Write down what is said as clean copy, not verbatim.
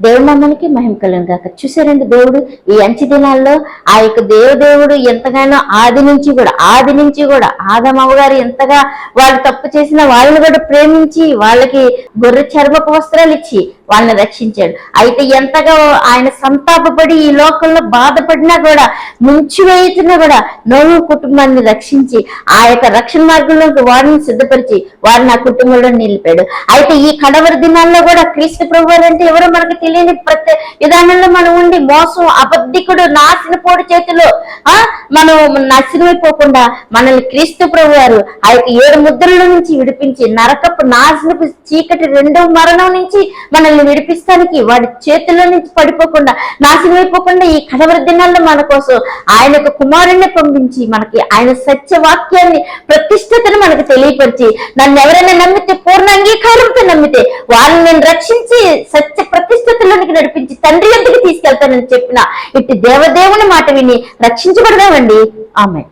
దేవుడి నామానికి మహిమ కలుగును గాక. చూసారండి, దేవుడు ఈ అంచె దినాల్లో ఆ యొక్క దేవుడు ఎంతగానో ఆది నుంచి కూడా ఆదమవ్వ గారు ఎంతగా వాళ్ళు తప్పు చేసిన వాళ్ళని కూడా ప్రేమించి వాళ్ళకి గొర్రె చర్మపు వస్త్రాలు ఇచ్చి వాళ్ళని రక్షించాడు. అయితే ఎంతగా ఆయన సంతాపపడి ఈ లోకంలో బాధపడినా కూడా ముంచివేయుతున్నా కూడా నోహు కుటుంబాన్ని రక్షించి ఆ యొక్క రక్షణ మార్గంలోకి వారిని సిద్ధపరిచి వారిని ఆ కుటుంబంలో నిలిపాడు. అయితే ఈ కడవరి దినాల్లో కూడా క్రీస్తు ప్రభువు అంటే ఎవరో మనకు తెలియని విధానంలో మనం ఉండి మోసం అబద్ధికుడు నాశనపోడు చేతిలో మనం నాశనమైపోకుండా మనల్ని క్రీస్తు ప్రభు గారు ఆ యొక్క 7 ముద్రల నుంచి విడిపించి నరకపు నాశనపు చీకటి 2వ మరణం నుంచి మనల్ని విడిపిస్తానికి వాడి చేతుల్లో నుంచి పడిపోకుండా నాశనమైపోకుండా ఈ కడవరి దినాల్లో మన కోసం ఆయన యొక్క కుమారుణ్ణి పంపించి మనకి ఆయన సత్యవాక్యాన్ని ప్రతిష్టతను మనకు తెలియపరిచి నన్ను ఎవరైనా నమ్మితే పూర్ణ అంగీకారంతో నమ్మితే వాళ్ళని నేను రక్షించి సత్య ప్రతిష్టతలోనికి నడిపించి తండ్రి ఎందుకు తీసుకెళ్తానని చెప్పిన ఇట్టి దేవదేవుని మాట విని రక్షించబడదామండి. ఆమె